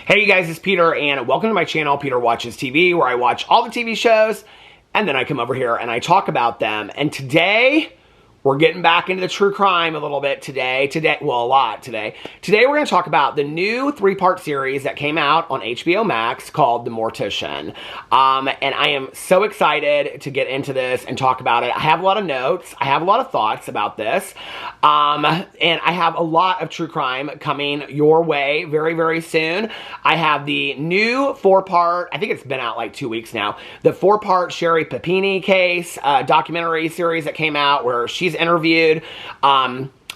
Hey you guys, it's Peter and welcome to my channel, Peter Watches TV, where I watch all the TV shows and then I come over here and I talk about them. And today, we're getting back into the true crime a little bit today. Well, a lot today. Today we're going to talk about the new 3-part series that came out on HBO Max called The Mortician. And I am so excited to get into this and talk about it. I have a lot of notes. I have a lot of thoughts about this. And I have a lot of true crime coming your way very, very soon. I have the new 4-part, I think it's been out like 2 weeks now, the 4-part Sherry Papini case documentary series that came out where she's interviewed.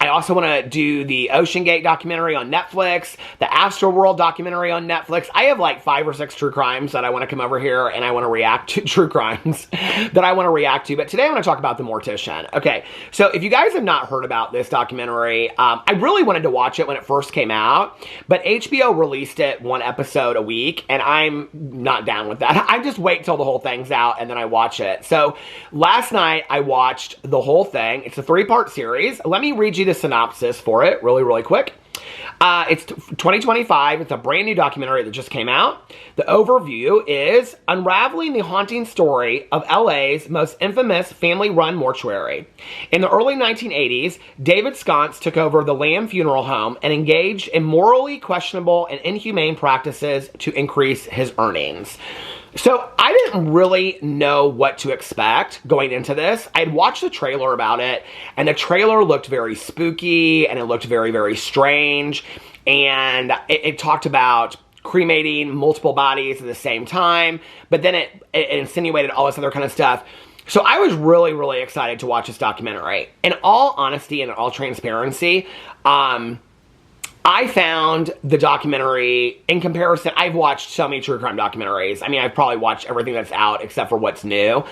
I also want to do the Ocean Gate documentary on Netflix, the Astroworld documentary on Netflix. I have like 5 or 6 true crimes that I want to come over here and I want to react to, true crimes that I want to react to. But today I want to talk about The Mortician. Okay, so if you guys have not heard about this documentary, I really wanted to watch it when it first came out, but HBO released it 1 episode a week, and I'm not down with that. I just wait till the whole thing's out and then I watch it. So last night I watched the whole thing. It's a 3-part series. Let me read you the synopsis for it really quick. It's 2025. It's a brand new documentary that just came out. The overview is unraveling the haunting story of LA's most infamous family-run mortuary. In the early 1980s, David Sconce took over the Lamb Funeral Home and engaged in morally questionable and inhumane practices to increase his earnings. So I didn't really know what to expect going into this. I had watched the trailer about it, and the trailer looked very spooky, and it looked very, very strange, and it talked about cremating multiple bodies at the same time, but then it insinuated all this other kind of stuff. So I was really, really excited to watch this documentary. In all honesty and in all transparency, I found the documentary, in comparison, I've watched so many true crime documentaries. I mean, I've probably watched everything that's out except for what's new.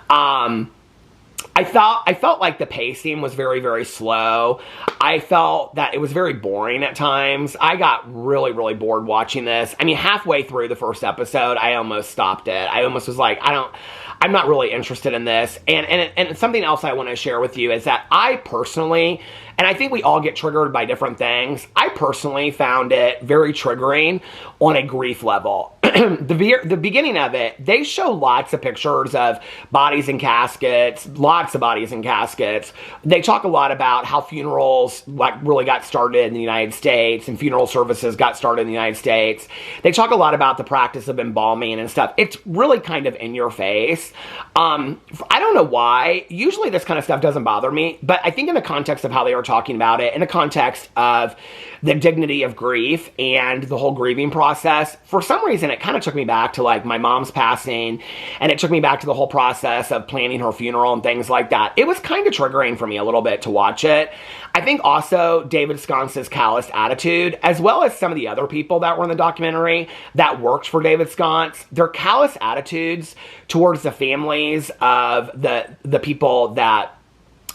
I felt like the pacing was very, very slow. I felt that it was very boring at times. I got really, really bored watching this. I mean, halfway through the first episode, I almost stopped it. I almost was like, I'm not really interested in this. And something else I want to share with you is that I personally, and I think we all get triggered by different things, I personally found it very triggering on a grief level. The beginning of it, they show lots of pictures of bodies in caskets, lots of bodies in caskets. They talk a lot about how funerals like really got started in the United States and funeral services got started in the United States. They talk a lot about the practice of embalming and stuff. It's really kind of in your face. I don't know why. Usually this kind of stuff doesn't bother me, but I think in the context of how they were talking about it, in the context of the dignity of grief and the whole grieving process, for some reason it kind of took me back to like my mom's passing, and it took me back to the whole process of planning her funeral and things like that. It was kind of triggering for me a little bit to watch it. I think also David Sconce's callous attitude, as well as some of the other people that were in the documentary that worked for David Sconce, their callous attitudes towards the families of the people that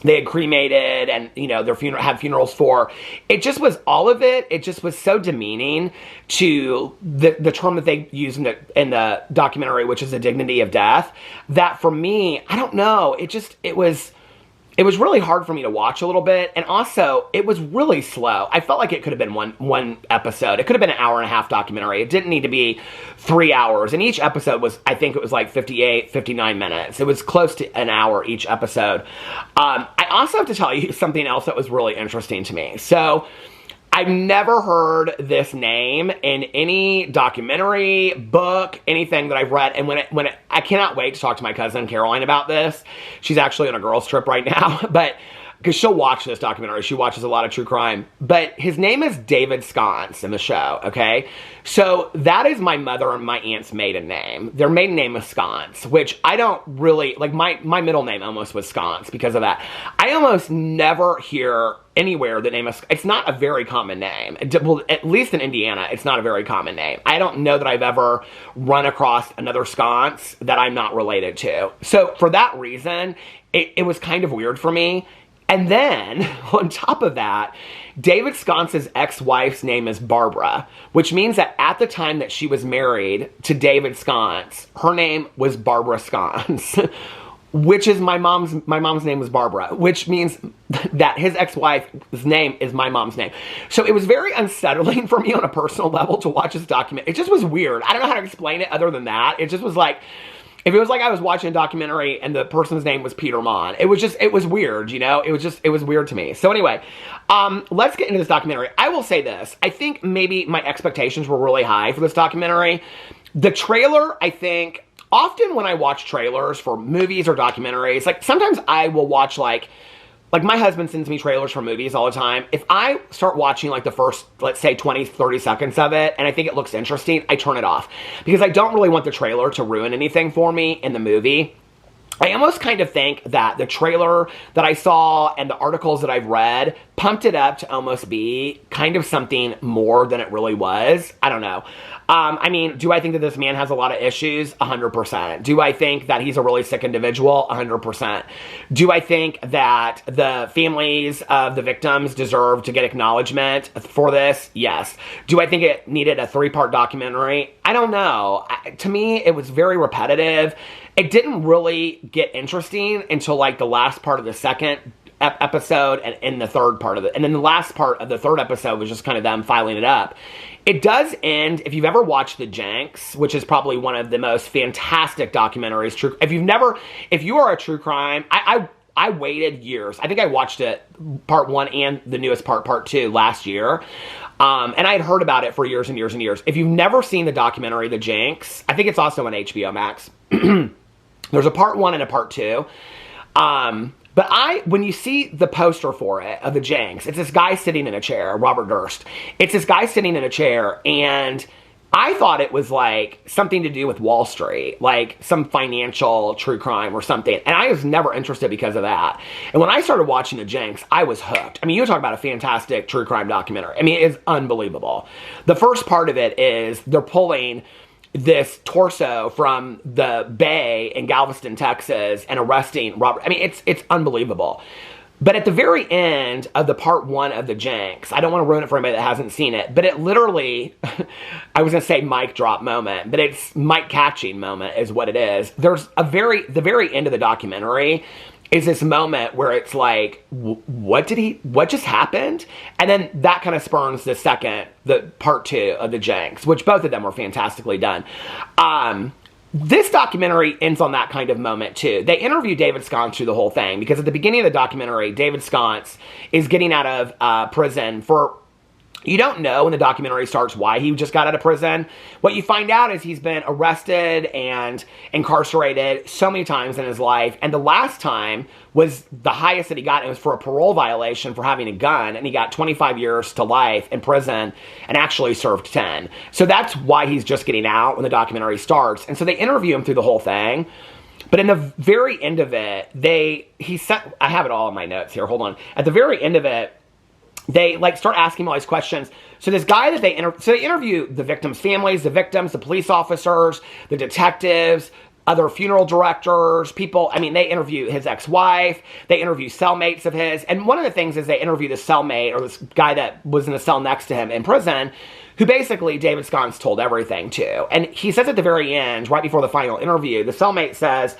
they had cremated and, you know, had funerals for. It just was all of it. It just was so demeaning to the term that they use in the documentary, which is the dignity of death, that for me, I don't know, it was really hard for me to watch a little bit, and also, it was really slow. I felt like it could have been one episode. It could have been an hour-and-a-half documentary. It didn't need to be 3 hours, and each episode was, I think it was like 58, 59 minutes. It was close to an hour each episode. I also have to tell you something else that was really interesting to me. So, I've never heard this name in any documentary, book, anything that I've read. And I cannot wait to talk to my cousin Caroline about this. She's actually on a girls' trip right now, but because she'll watch this documentary. She watches a lot of true crime. But his name is David Sconce in the show, okay? So that is my mother and my aunt's maiden name. Their maiden name is Sconce, which I don't really, like my middle name almost was Sconce because of that. I almost never hear anywhere the name of, it's not a very common name. Well, at least in Indiana, it's not a very common name. I don't know that I've ever run across another Sconce that I'm not related to. So for that reason, it was kind of weird for me. And then, on top of that, David Sconce's ex-wife's name is Barbara, which means that at the time that she was married to David Sconce, her name was Barbara Sconce, which is my mom's name was Barbara, which means that his ex-wife's name is my mom's name. So it was very unsettling for me on a personal level to watch this documentary. It just was weird. I don't know how to explain it other than that. It just was like, if it was like I was watching a documentary and the person's name was Peter Mon, it was weird, you know? It was weird to me. So anyway, let's get into this documentary. I will say this. I think maybe my expectations were really high for this documentary. The trailer, I think, often when I watch trailers for movies or documentaries, like sometimes I will watch like my husband sends me trailers for movies all the time. If I start watching like the first, let's say 20, 30 seconds of it, and I think it looks interesting, I turn it off. Because I don't really want the trailer to ruin anything for me in the movie. I almost kind of think that the trailer that I saw and the articles that I've read pumped it up to almost be kind of something more than it really was. I don't know. I mean, do I think that this man has a lot of issues? 100%. Do I think that he's a really sick individual? 100%. Do I think that the families of the victims deserve to get acknowledgement for this? Yes. Do I think it needed a 3-part documentary? I don't know. To me, it was very repetitive. It didn't really get interesting until like the last part of the second episode and in the third part of it. And then the last part of the third episode was just kind of them filing it up. It does end, if you've ever watched The Jinx, which is probably one of the most fantastic documentaries. If you are a true crime, I waited years. I think I watched it, part 1 and the newest part 2 last year. And I had heard about it for years and years and years. If you've never seen the documentary, The Jinx, I think it's also on HBO Max. There's a part 1 and a part 2. But when you see the poster for it, of the Jinx, it's this guy sitting in a chair, Robert Durst. It's this guy sitting in a chair, and I thought it was like something to do with Wall Street, like some financial true crime or something. And I was never interested because of that. And when I started watching the Jinx, I was hooked. I mean, you talk about a fantastic true crime documentary. I mean, it's unbelievable. The first part of it is they're pulling this torso from the bay in Galveston, Texas, and arresting Robert. I mean, it's unbelievable. But at the very end of the part 1 of the Jinx, I don't want to ruin it for anybody that hasn't seen it, but it literally, I was going to say mic drop moment, but it's mic catching moment is what it is. There's the very end of the documentary is this moment where it's like, what just happened? And then that kind of spurns the part 2 of the Jinx, which both of them were fantastically done. This documentary ends on that kind of moment too. They interview David Sconce through the whole thing because at the beginning of the documentary, David Sconce is getting out of prison for, you don't know when the documentary starts why he just got out of prison. What you find out is he's been arrested and incarcerated so many times in his life. And the last time was the highest that he got. It was for a parole violation for having a gun. And he got 25 years to life in prison and actually served 10. So that's why he's just getting out when the documentary starts. And so they interview him through the whole thing. But in the very end of it, I have it all in my notes here. Hold on. At the very end of it, they like start asking all these questions. So this guy that they interview the victims' families, the victims, the police officers, the detectives, other funeral directors, people. I mean, they interview his ex-wife. They interview cellmates of his. And one of the things is they interview the cellmate or this guy that was in the cell next to him in prison, who basically David Sconce told everything to. And he says at the very end, right before the final interview, the cellmate says,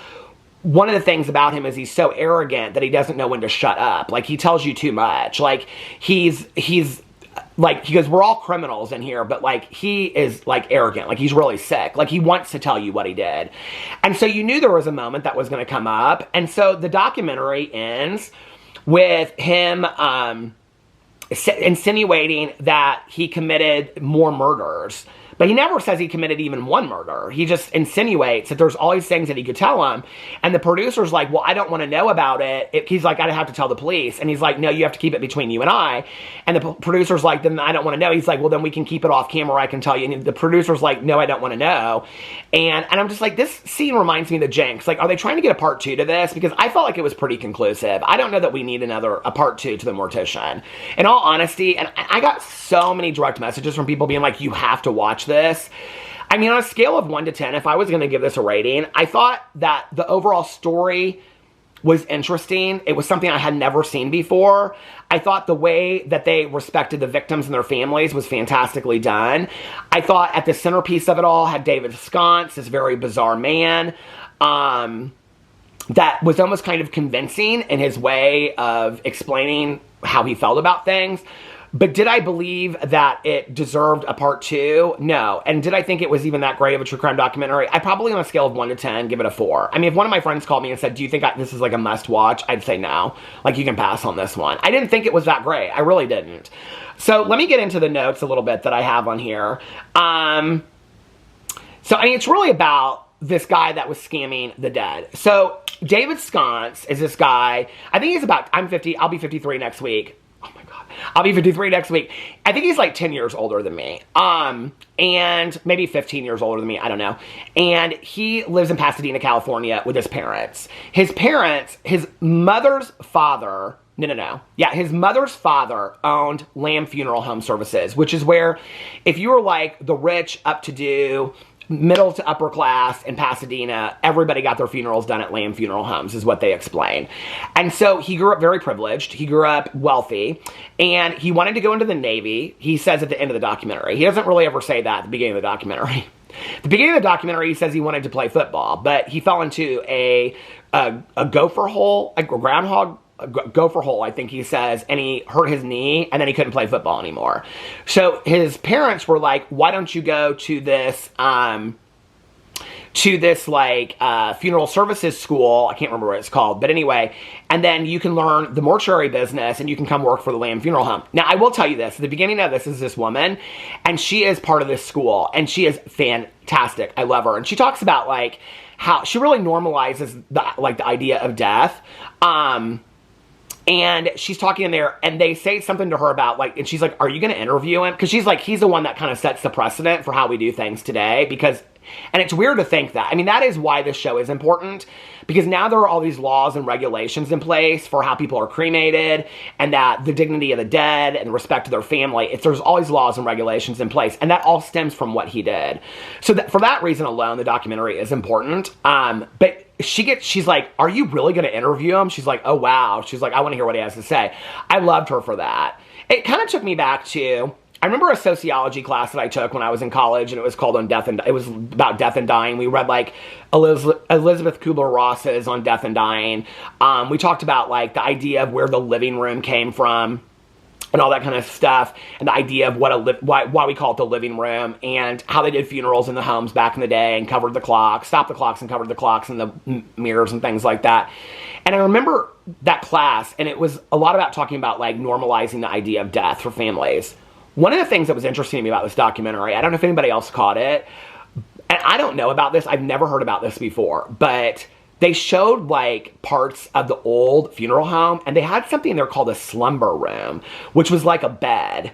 one of the things about him is he's so arrogant that he doesn't know when to shut up. Like, he tells you too much. Like, he's like, he goes, we're all criminals in here, but like, he is like arrogant. Like, he's really sick. Like, he wants to tell you what he did. And so you knew there was a moment that was going to come up. And so the documentary ends with him, insinuating that he committed more murders. But he never says he committed even one murder. He just insinuates that there's all these things that he could tell him. And the producer's like, well, I don't want to know about it. He's like, I'd have to tell the police. And he's like, no, you have to keep it between you and I. And the producer's like, then I don't want to know. He's like, well, then we can keep it off camera. I can tell you. And the producer's like, no, I don't want to know. And I'm just like, this scene reminds me of the Jinx. Like, are they trying to get a part 2 to this? Because I felt like it was pretty conclusive. I don't know that we need a part 2 to the Mortician. In all honesty, and I got so many direct messages from people being like, you have to watch this. I mean, on a scale of 1 to 10, if I was going to give this a rating, I thought that the overall story was interesting. It was something I had never seen before. I thought the way that they respected the victims and their families was fantastically done. I thought at the centerpiece of it all had David Sconce, this very bizarre man. that was almost kind of convincing in his way of explaining how he felt about things. But did I believe that it deserved a part 2? No. And did I think it was even that great of a true crime documentary? I probably, on a scale of 1 to 10, give it a 4. I mean, if one of my friends called me and said, do you think this is like a must watch? I'd say no. Like, you can pass on this one. I didn't think it was that great. I really didn't. So let me get into the notes a little bit that I have on here. So, I mean, it's really about this guy that was scamming the dead. So David Sconce is this guy. I think he's about, I'm 50, I'll be 53 next week. Oh my God. I'll be 53 next week. I think he's like 10 years older than me. And maybe 15 years older than me. I don't know. And he lives in Pasadena, California with his parents. His mother's father, yeah, his mother's father owned Lamb Funeral Home Services, which is where if you were like the rich, up-to-do, middle to upper class in Pasadena, everybody got their funerals done at Lamb Funeral Homes, is what they explain. And so he grew up very privileged. He grew up wealthy, and he wanted to go into the Navy. He says at the end of the documentary. He doesn't really ever say that at the beginning of the documentary. At the beginning of the documentary, he says he wanted to play football, but he fell into a gopher hole, a groundhog gopher hole, I think he says, and he hurt his knee, and then he couldn't play football anymore. So his parents were like, why don't you go to this funeral services school? I can't remember what it's called, but anyway, and then you can learn the mortuary business and you can come work for the Lamb Funeral Home. Now, I will tell you this, at the beginning of this is this woman, and she is part of this school, and she is fantastic. I love her. And she talks about like how she really normalizes the idea of death. And she's talking in there, and they say something to her about, like, and she's like, are you going to interview him? Because she's like, he's the one that kind of sets the precedent for how we do things today, because, and it's weird to think that. I mean, that is why this show is important, because now there are all these laws and regulations in place for how people are cremated, and that the dignity of the dead and respect to their family, there's all these laws and regulations in place, and that all stems from what he did. So for that reason alone, the documentary is important. But she's like, are you really going to interview him? She's like, oh, wow. She's like, I want to hear what he has to say. I loved her for that. It kind of took me back to, I remember a sociology class that I took when I was in college, and it was called it was about death and dying. We read like Elizabeth Kubler-Ross's On Death and Dying. We talked about like the idea of where the living room came from, and all that kind of stuff, and the idea of why we call it the living room, and how they did funerals in the homes back in the day, and covered the clocks, stopped the clocks and covered the clocks and the mirrors and things like that. And I remember that class, and it was a lot about talking about like normalizing the idea of death for families. One of the things that was interesting to me about this documentary, I don't know if anybody else caught it, and I don't know about this, I've never heard about this before, but they showed like parts of the old funeral home, and they had something in there called a slumber room, which was like a bed.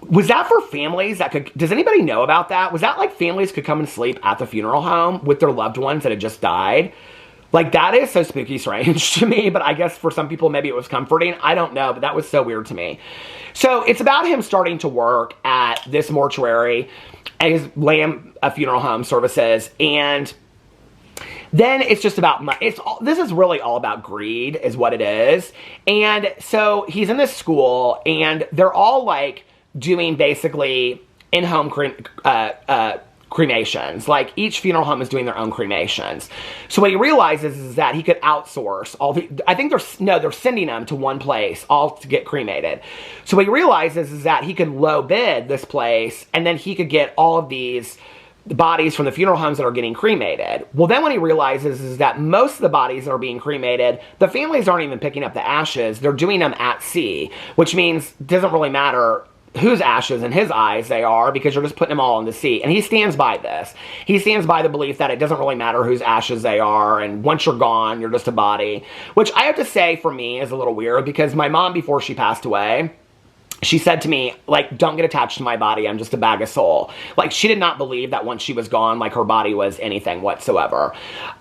Was that for families that could, does anybody know about that? Was that like families could come and sleep at the funeral home with their loved ones that had just died? Like, that is so spooky strange to me, but I guess for some people maybe it was comforting. I don't know, but that was so weird to me. So it's about him starting to work at this mortuary, at his Lamb Funeral Home Services, and then it's just about, this is really all about greed is what it is. And so he's in this school, and they're all like doing basically in-home cremations. Like, each funeral home is doing their own cremations. So what he realizes is that he could outsource all the, I think they're sending them to one place all to get cremated. So what he realizes is that he could low bid this place, and then he could get all of these bodies from the funeral homes that are getting cremated. Well, then what he realizes is that most of the bodies that are being cremated, the families aren't even picking up the ashes. They're doing them at sea, which means it doesn't really matter whose ashes in his eyes they are, because you're just putting them all in the sea. And he stands by this. He stands by the belief that it doesn't really matter whose ashes they are, and once you're gone, you're just a body. Which I have to say, for me, is a little weird, because my mom, before she passed away, she said to me, like, don't get attached to my body, I'm just a bag of soul. Like, she did not believe that once she was gone, like, her body was anything whatsoever.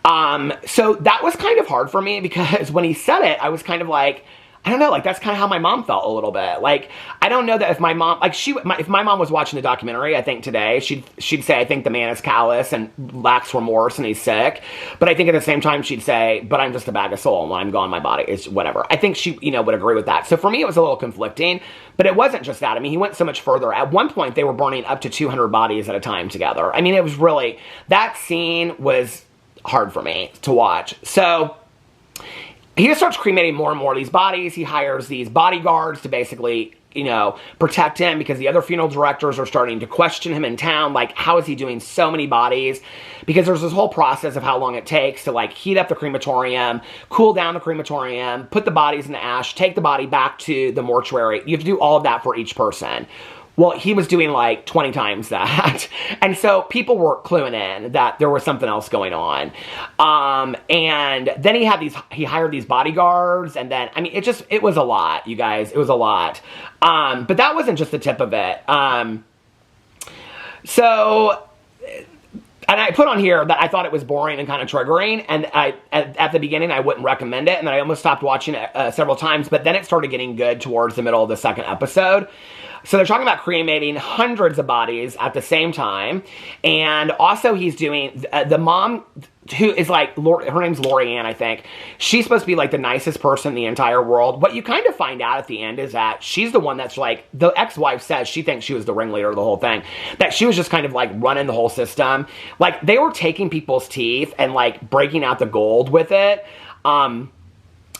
So that was kind of hard for me, because when he said it, I was kind of like, I don't know, like, that's kind of how my mom felt a little bit. Like, I don't know that if my mom, like, if my mom was watching the documentary, I think today, she'd say, I think the man is callous and lacks remorse and he's sick. But I think at the same time, she'd say, but I'm just a bag of soul, and when I'm gone, my body is whatever. I think she, would agree with that. So for me, it was a little conflicting, but it wasn't just that. I mean, he went so much further. At one point, they were burning up to 200 bodies at a time together. I mean, it was really, that scene was hard for me to watch. So he just starts cremating more and more of these bodies. He hires these bodyguards to basically, protect him, because the other funeral directors are starting to question him in town. Like, how is he doing so many bodies? Because there's this whole process of how long it takes to, like, heat up the crematorium, cool down the crematorium, put the bodies in the ash, take the body back to the mortuary. You have to do all of that for each person. Well, he was doing like 20 times that. And so people were cluing in that there was something else going on. And then he hired these bodyguards, and then, it was a lot, you guys. It was a lot. But that wasn't just the tip of it. And I put on here that I thought it was boring and kind of triggering, and at the beginning I wouldn't recommend it, and then I almost stopped watching it several times, but then it started getting good towards the middle of the second episode. So they're talking about cremating hundreds of bodies at the same time, and also he's doing, the mom, who is like, her name's Lori Ann, I think. She's supposed to be like the nicest person in the entire world. What you kind of find out at the end is that she's the one that's like, the ex-wife says she thinks she was the ringleader of the whole thing. That she was just kind of like running the whole system. Like, they were taking people's teeth and like breaking out the gold with it.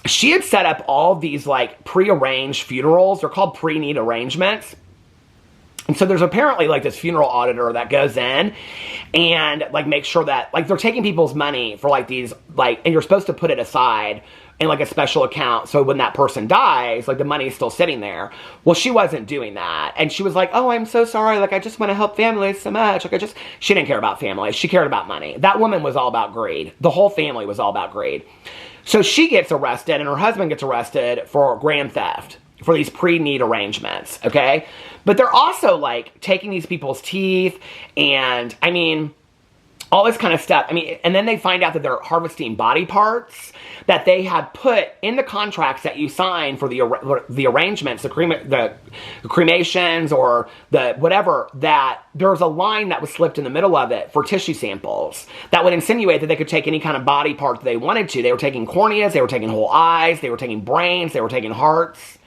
She had set up all these like pre-arranged funerals. They're called pre-need arrangements. And so there's apparently like this funeral auditor that goes in and like makes sure that like they're taking people's money for like these, like, and you're supposed to put it aside in like a special account. So when that person dies, like the money is still sitting there. Well, she wasn't doing that. And she was like, oh, I'm so sorry. Like, I just want to help families so much. Like, she didn't care about families. She cared about money. That woman was all about greed. The whole family was all about greed. So she gets arrested, and her husband gets arrested for grand theft, for these pre-need arrangements, okay? But they're also, like, taking these people's teeth, and, all this kind of stuff. And then they find out that they're harvesting body parts that they had put in the contracts that you sign for the arrangements, the cremations or the whatever, that there was a line that was slipped in the middle of it for tissue samples that would insinuate that they could take any kind of body part that they wanted to. They were taking corneas, they were taking whole eyes, they were taking brains, they were taking hearts.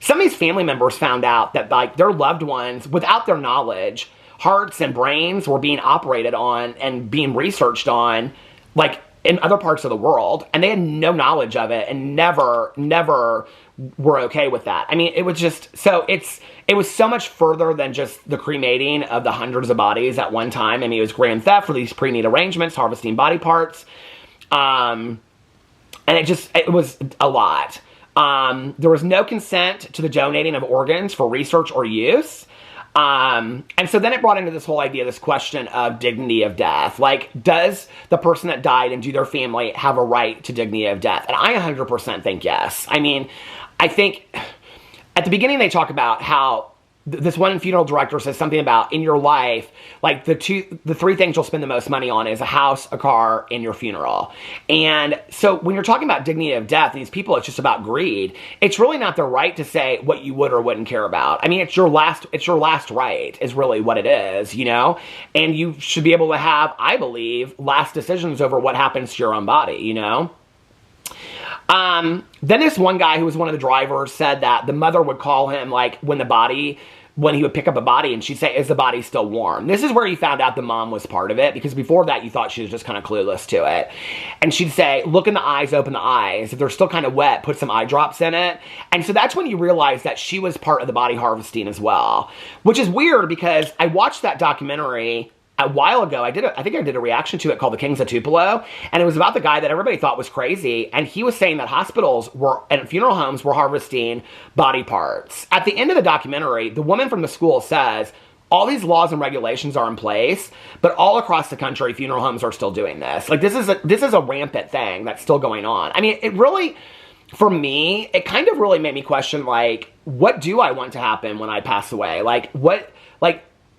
Some of these family members found out that, like, their loved ones, without their knowledge, hearts and brains were being operated on and being researched on, like, in other parts of the world, and they had no knowledge of it and never were okay with that. It was just, it was so mumuch further than just the cremating of the hundreds of bodies at one time. It was grand theft for these pre-need arrangements, harvesting body parts, and it was a lot. There was no consent to the donating of organs for research or use. And so then it brought into this whole idea, this question of dignity of death. Like, does the person that died and do their family have a right to dignity of death? And I 100% think yes. I think at the beginning they talk about how this one funeral director says something about, in your life, like the three things you'll spend the most money on is a house, a car, and your funeral. And so when you're talking about dignity of death, these people, it's just about greed. It's really not their right to say what you would or wouldn't care about. It's your last right is really what it is, And you should be able to have, I believe, last decisions over what happens to your own body, Then this one guy who was one of the drivers said that the mother would call him, like, when he would pick up a body, and she'd say, is the body still warm? This is where you found out the mom was part of it, because before that you thought she was just kind of clueless to it. And she'd say, look in the eyes, open the eyes. If they're still kind of wet, put some eye drops in it. And so that's when you realize that she was part of the body harvesting as well. Which is weird, because I watched that documentary a while ago. I think I did a reaction to it called The Kings of Tupelo, and it was about the guy that everybody thought was crazy, and he was saying that hospitals and funeral homes were harvesting body parts. At the end of the documentary, the woman from the school says, all these laws and regulations are in place, but all across the country, funeral homes are still doing this. Like, this is a rampant thing that's still going on. it really, for me, it kind of really made me question, like, what do I want to happen when I pass away?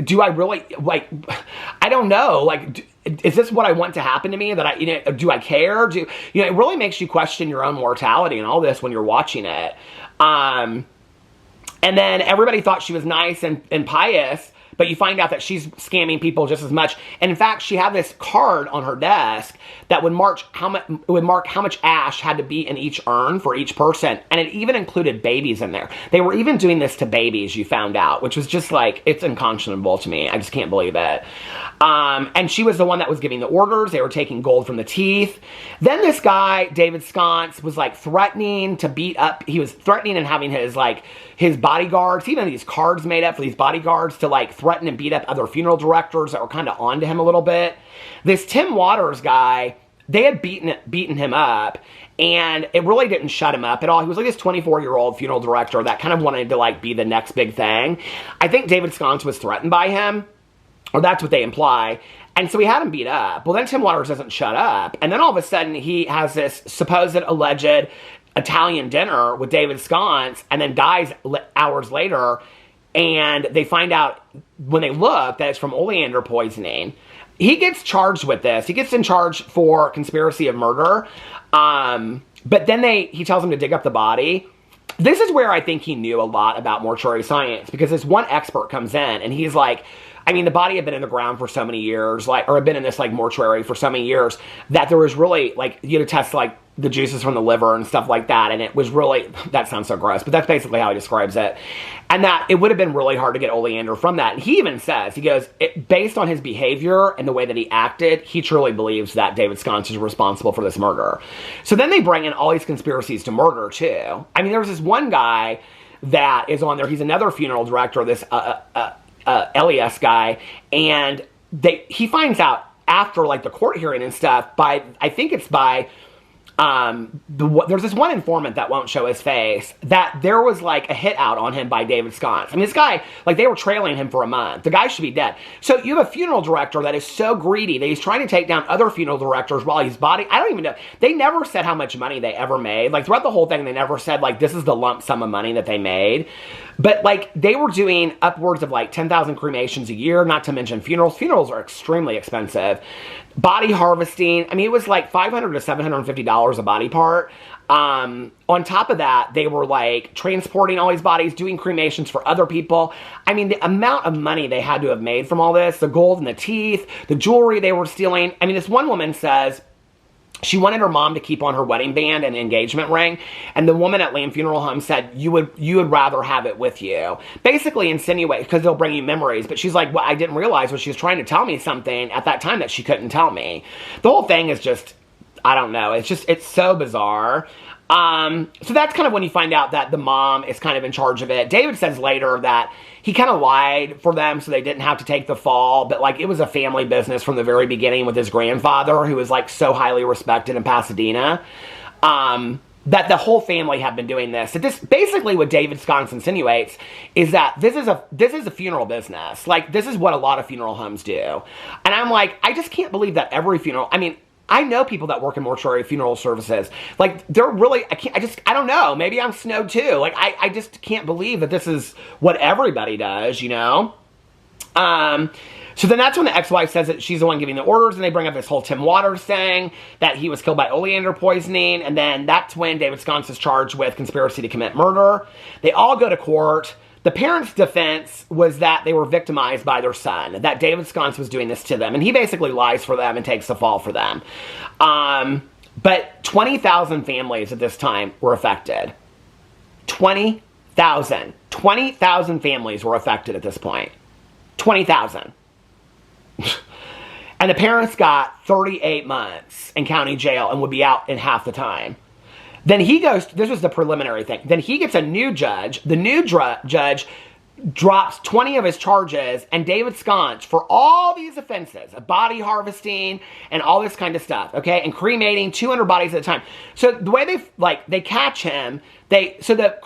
Do I really, like, I don't know, like, is this what I want to happen to me? That do I care? It really makes you question your own mortality and all this when you're watching it. And then everybody thought she was nice and pious, but you find out that she's scamming people just as much. And in fact, she had this card on her desk that would mark how much ash had to be in each urn for each person. And it even included babies in there. They were even doing this to babies, you found out, which was just like, it's unconscionable to me. I just can't believe it. And she was the one that was giving the orders. They were taking gold from the teeth. Then this guy, David Sconce, was like threatening to beat up. He was threatening and having his bodyguards, even these cards made up for these bodyguards to like threaten and beat up other funeral directors that were kind of onto him a little bit. This Tim Waters guy, they had beaten him up, and it really didn't shut him up at all. He was like this 24-year-old funeral director that kind of wanted to like be the next big thing. I think David Sconce was threatened by him, or that's what they imply. And so he had him beat up. Well, then Tim Waters doesn't shut up. And then all of a sudden he has this supposed alleged Italian dinner with David Sconce and then dies hours later. And they find out when they look that it's from oleander poisoning. He gets charged with this. He gets in charge for conspiracy of murder. But then he tells him to dig up the body. This is where I think he knew a lot about mortuary science, because this one expert comes in and he's like, I mean, the body had been in the ground for so many years, or had been in this like mortuary for so many years, that there was really like, you had to test like the juices from the liver and stuff like that. And it was really, that sounds so gross, but that's basically how he describes it. And that it would have been really hard to get oleander from that. And he even says, he goes, based on his behavior and the way that he acted, he truly believes that David Sconce is responsible for this murder. So then they bring in all these conspiracies to murder too. I mean, there was this one guy that is on there. He's another funeral director, this Elias guy, and he finds out after like the court hearing and stuff I think it's by there's this one informant that won't show his face, that there was like a hit out on him by David Sconce. I mean, this guy, like, they were trailing him for a month. The guy should be dead. So you have a funeral director that is so greedy that he's trying to take down other funeral directors while he's I don't even know. They never said how much money they ever made. Like, throughout the whole thing, they never said, like, this is the lump sum of money that they made. But, like, they were doing upwards of, like, 10,000 cremations a year, not to mention funerals. Funerals are extremely expensive. Body harvesting, I mean, it was like $500 to $750 a body part. On top of that, they were like transporting all these bodies, doing cremations for other people. I mean, the amount of money they had to have made from all this, the gold in the teeth, the jewelry they were stealing. I mean, this one woman says she wanted her mom to keep on her wedding band and engagement ring, and the woman at Lamb Funeral Home said, you would rather have it with you. Basically insinuate, because they'll bring you memories, but she's like, what I didn't realize was she was trying to tell me something at that time that she couldn't tell me. The whole thing is just, I don't know, it's so bizarre. So that's kind of when you find out that the mom is kind of in charge of it. David says later that he kind of lied for them so they didn't have to take the fall, but like it was a family business from the very beginning with his grandfather, who was like so highly respected in Pasadena, that the whole family had been doing this. So this basically what David Sconce insinuates is that this is a funeral business. Like, this is what a lot of funeral homes do. And I'm like, I just can't believe that every funeral, I mean, I know people that work in mortuary funeral services. Like, they're really, I don't know. Maybe I'm snowed too. Like, I just can't believe that this is what everybody does, you know? So then that's when the ex-wife says that she's the one giving the orders, and they bring up this whole Tim Waters thing, that he was killed by oleander poisoning, and then that's when David Sconce is charged with conspiracy to commit murder. They all go to court. The parents' defense was that they were victimized by their son, that David Sconce was doing this to them, and he basically lies for them and takes the fall for them. But 20,000 families at this time were affected. 20,000. 20,000 families were affected at this point. 20,000. And the parents got 38 months in county jail and would be out in half the time. Then he goes, this was the preliminary thing. Then he gets a new judge. The new judge drops 20 of his charges, and David Sconce, for all these offenses, body harvesting and all this kind of stuff, okay, and cremating 200 bodies at a time. So the way they catch him, so the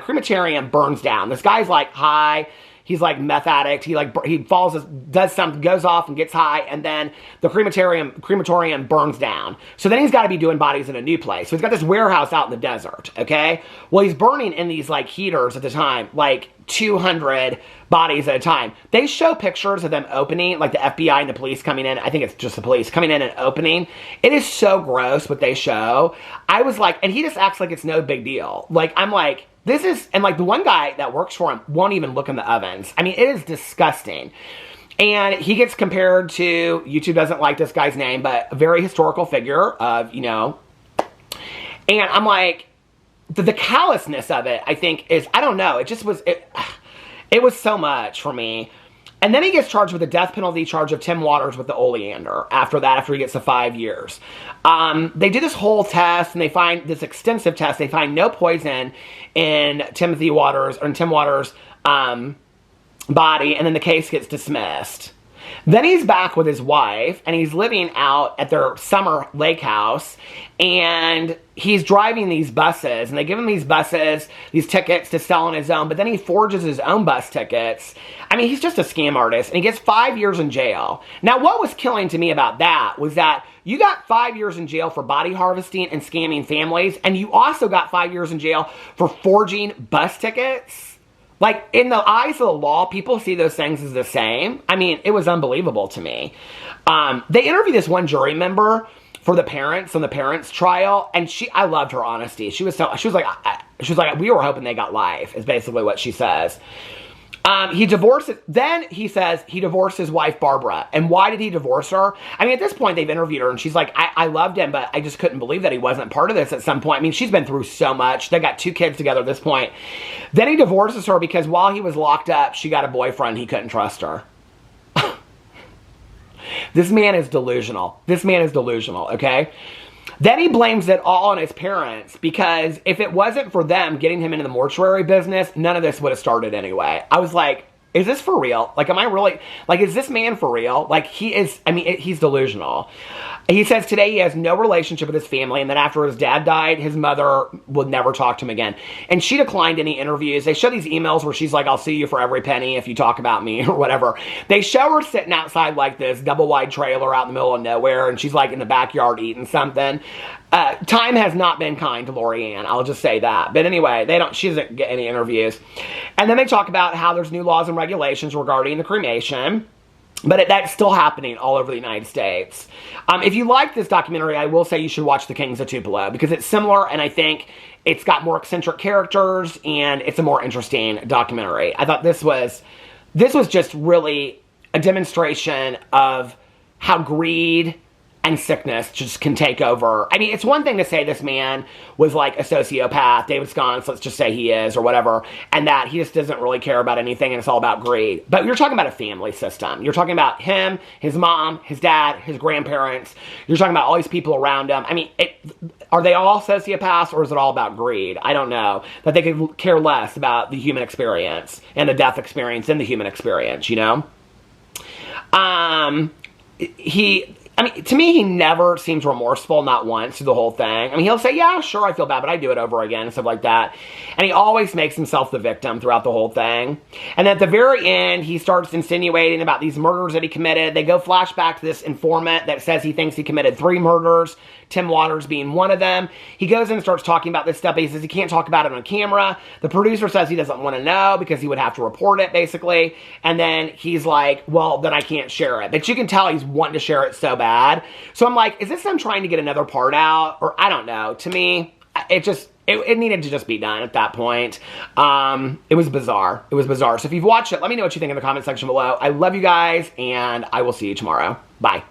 crematorium burns down. This guy's like high. He's like meth addict. He falls, does something, goes off and gets high, and then the crematorium burns down. So then he's got to be doing bodies in a new place. So he's got this warehouse out in the desert, okay? Well, he's burning in these like heaters at the time, like 200 bodies at a time. They show pictures of them opening, like the FBI and the police coming in. I think it's just the police coming in and opening. It is so gross what they show. I was like, and he just acts like it's no big deal. Like, I'm like, this is, and like the one guy that works for him won't even look in the ovens. I mean, it is disgusting. And he gets compared to, YouTube doesn't like this guy's name, but a very historical figure of, you know. And I'm like, the callousness of it, I think, is, I don't know. It just was, it was so much for me. And then he gets charged with a death penalty charge of Tim Waters with the oleander. After that, after he gets to 5 years. They do this whole test, and they find this extensive test. They find no poison in Tim Waters' body, and then the case gets dismissed. Then he's back with his wife, and he's living out at their summer lake house, and he's driving these buses, and they give him these buses, these tickets to sell on his own, but then he forges his own bus tickets. I mean, he's just a scam artist, and he gets 5 years in jail. Now, what was killing to me about that was that you got 5 years in jail for body harvesting and scamming families, and you also got 5 years in jail for forging bus tickets. Like, in the eyes of the law, people see those things as the same. I mean, it was unbelievable to me. They interviewed this one jury member for the parents on the parents' trial, and I loved her honesty. She was like, we were hoping they got life, is basically what she says. Then he says he divorced his wife, Barbara. And why did he divorce her? I mean, at this point, they've interviewed her, and she's like, I loved him, but I just couldn't believe that he wasn't part of this at some point. I mean, she's been through so much. They got 2 kids together at this point. Then he divorces her because while he was locked up, she got a boyfriend. He couldn't trust her. This man is delusional. This man is delusional, okay? Then he blames it all on his parents, because if it wasn't for them getting him into the mortuary business, none of this would have started anyway. I was like, is this for real? Like, am I really, like, is this man for real? Like, he is, I mean, he's delusional. He says today he has no relationship with his family, and that after his dad died, his mother would never talk to him again. And she declined any interviews. They show these emails where she's like, I'll sue you for every penny if you talk about me, or whatever. They show her sitting outside like this double-wide trailer out in the middle of nowhere, and she's like in the backyard eating something. Time has not been kind to Lori-Ann, I'll just say that. But anyway, she doesn't get any interviews. And then they talk about how there's new laws and regulations regarding the cremation. But that's still happening all over the United States. If you like this documentary, I will say you should watch The Kings of Tupelo, because it's similar, and I think it's got more eccentric characters, and it's a more interesting documentary. I thought this was just really a demonstration of how greed and sickness just can take over. I mean, it's one thing to say this man was like a sociopath, David Sconce, let's just say he is, or whatever, and that he just doesn't really care about anything and it's all about greed. But you're talking about a family system. You're talking about him, his mom, his dad, his grandparents. You're talking about all these people around him. I mean, are they all sociopaths, or is it all about greed? I don't know. That they could care less about the human experience and the death experience in the human experience, you know? I mean, to me, he never seems remorseful, not once, through the whole thing. I mean, he'll say, yeah, sure, I feel bad, but I do it over again, and stuff like that. And he always makes himself the victim throughout the whole thing. And at the very end, he starts insinuating about these murders that he committed. They go flashback to this informant that says he thinks he committed 3 murders, Tim Waters being one of them. He goes in and starts talking about this stuff, but he says he can't talk about it on camera. The producer says he doesn't want to know because he would have to report it, basically. And then he's like, well, then I can't share it. But you can tell he's wanting to share it so bad. So I'm like, is this them trying to get another part out? Or I don't know. To me, it needed to just be done at that point. It was bizarre. It was bizarre. So if you've watched it, let me know what you think in the comment section below. I love you guys, and I will see you tomorrow. Bye.